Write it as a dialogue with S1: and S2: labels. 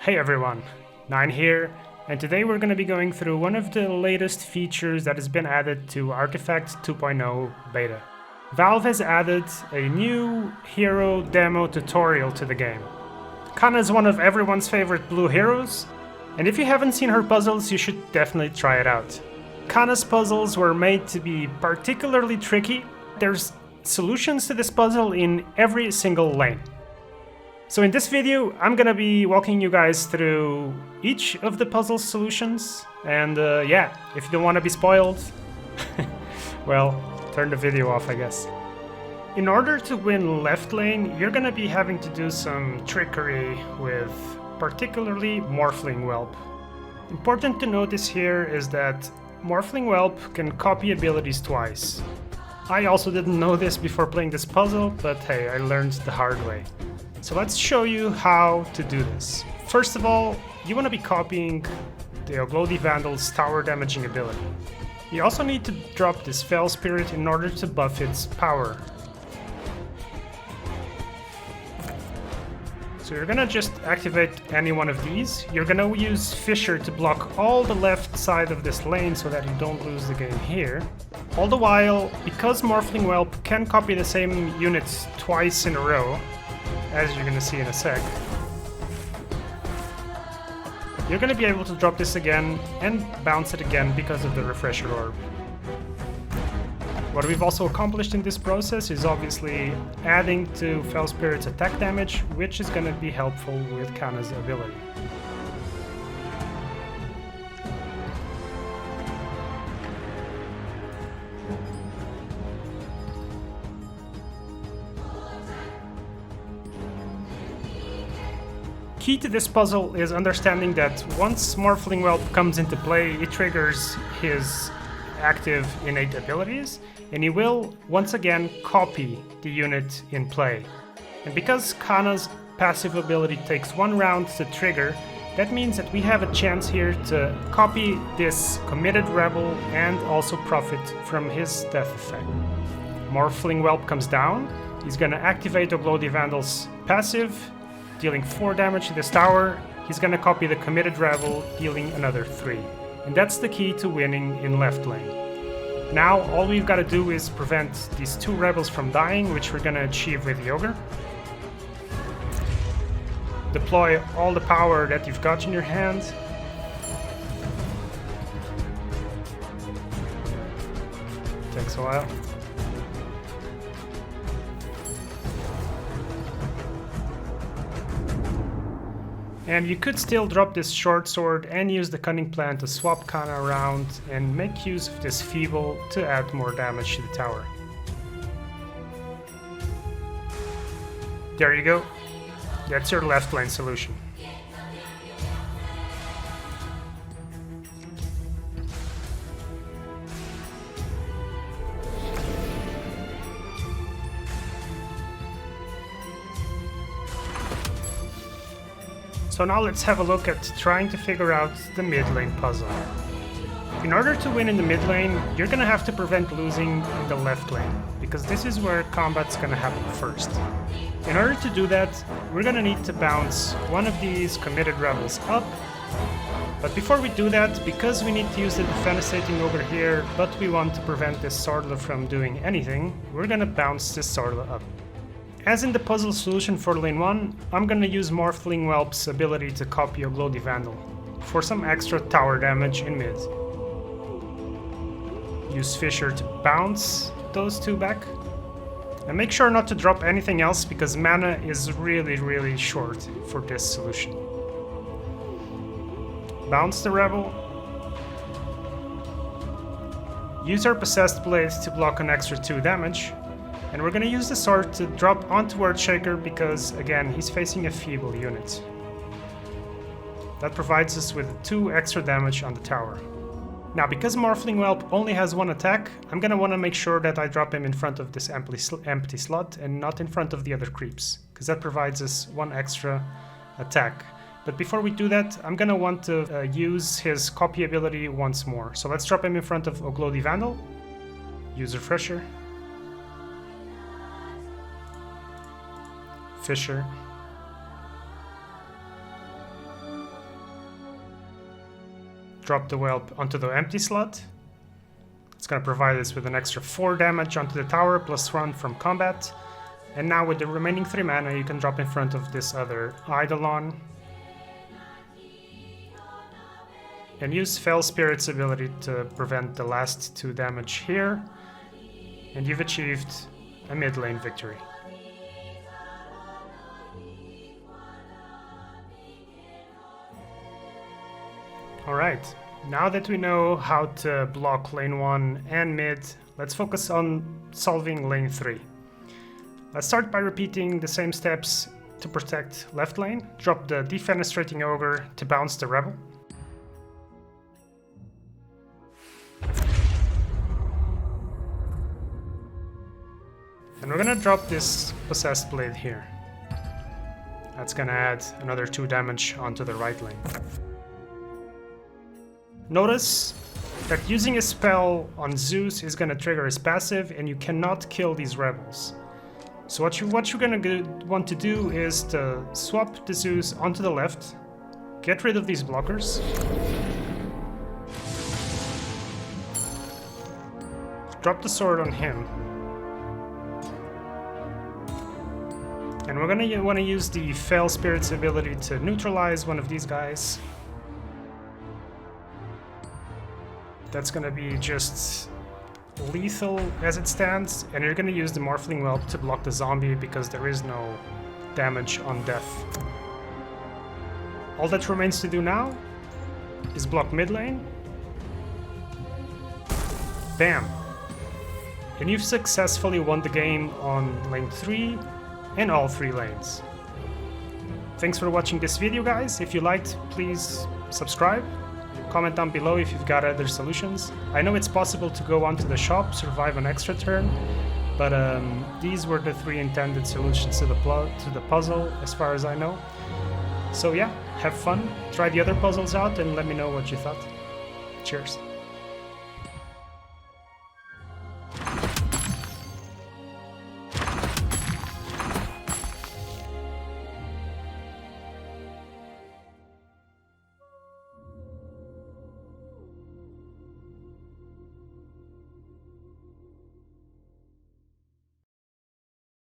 S1: Hey everyone, Nine here, and today we're going to be going through one of the latest features that has been added to Artifact 2.0 beta. Valve has added a new hero demo tutorial to the game. Kanna is one of everyone's favorite blue heroes, and if you haven't seen her puzzles, you should definitely try it out. Kanna's puzzles were made to be particularly tricky. There's solutions to this puzzle in every single lane. So in this video, I'm gonna be walking you guys through each of the puzzle solutions, and yeah, if you don't want to be spoiled, well, turn the video off, I guess. In order to win left lane, you're gonna be having to do some trickery with particularly Morphling Whelp. Important to notice here is that Morphling Whelp can copy abilities twice. I also didn't know this before playing this puzzle, but hey, I learned the hard way. So let's show you how to do this. First of all, you want to be copying the Oglodi Vandal's tower damaging ability. You also need to drop this Fell Spirit in order to buff its power. So you're gonna just activate any one of these. You're gonna use Fissure to block all the left side of this lane so that you don't lose the game here. All the while, because Morphling Whelp can copy the same units twice in a row, as you're gonna see in a sec, you're gonna be able to drop this again and bounce it again because of the Refresher Orb. What we've also accomplished in this process is obviously adding to Fell Spirit's attack damage, which is gonna be helpful with Kanna's ability. Key to this puzzle is understanding that once Morphling Whelp comes into play, it triggers his active innate abilities, and he will once again copy the unit in play. And because Kanna's passive ability takes 1 round to trigger, that means that we have a chance here to copy this committed rebel and also profit from his death effect. Morphling Whelp comes down, he's gonna activate Oglodi Vandal's passive, dealing 4 damage to this tower. He's gonna copy the committed rebel, dealing another 3. And that's the key to winning in left lane. Now all we've got to do is prevent these 2 rebels from dying, which we're gonna achieve with the Ogre. Deploy all the power that you've got in your hand. Takes a while. And you could still drop this short sword and use the cunning plan to swap Kanna around and make use of this feeble to add more damage to the tower. There you go. That's your left lane solution. So now let's have a look at trying to figure out the mid lane puzzle. In order to win in the mid lane, you're gonna have to prevent losing in the left lane, because this is where combat's gonna happen first. In order to do that, we're gonna need to bounce one of these committed rebels up. But before we do that, because we need to use the defenestrating over here, but we want to prevent this Swordler from doing anything, we're gonna bounce this Swordler up. As in the puzzle solution for lane 1, I'm gonna use Morphling Whelp's ability to copy Oglodi Vandal for some extra tower damage in mid. Use Fissure to bounce those 2 back. And make sure not to drop anything else because mana is really short for this solution. Bounce the Rebel. Use our Possessed Blades to block an extra 2 damage. And we're gonna use the sword to drop onto Earthshaker because, again, he's facing a feeble unit. That provides us with 2 extra damage on the tower. Now, because Morphling Whelp only has 1 attack, I'm gonna wanna make sure that I drop him in front of this empty slot and not in front of the other creeps, because that provides us 1 extra attack. But before we do that, I'm gonna want to use his copy ability once more. So let's drop him in front of Oglodi Vandal. Use Refresher. Fissure. drop the whelp onto the empty slot. It's going to provide us with an extra 4 damage onto the tower, plus 1 from combat. And now with the remaining 3 mana, you can drop in front of this other Eidolon. And use Fell Spirit's ability to prevent the last 2 damage here. And you've achieved a mid lane victory. Alright, now that we know how to block lane 1 and mid, let's focus on solving lane 3. Let's start by repeating the same steps to protect left lane. Drop the Defenestrating Ogre to bounce the Rebel. And we're gonna drop this Possessed Blade here. That's gonna add another 2 damage onto the right lane. Notice that using a spell on Zeus is gonna trigger his passive, and you cannot kill these rebels. So what you're gonna want to do is to swap the Zeus onto the left, get rid of these blockers, drop the sword on him, and we're gonna want to use the Fell Spirit's ability to neutralize one of these guys. That's gonna be just lethal as it stands, and you're gonna use the Morphling Whelp to block the zombie because there is no damage on death. All that remains to do now is block mid lane. Bam! And you've successfully won the game on lane 3 and all 3 lanes. Thanks for watching this video, guys. If you liked, please subscribe. Comment down below if you've got other solutions. I know it's possible to go onto the shop, survive an extra turn, but these were the 3 intended solutions to the puzzle, as far as I know. So yeah, have fun, try the other puzzles out, and let me know what you thought. Cheers.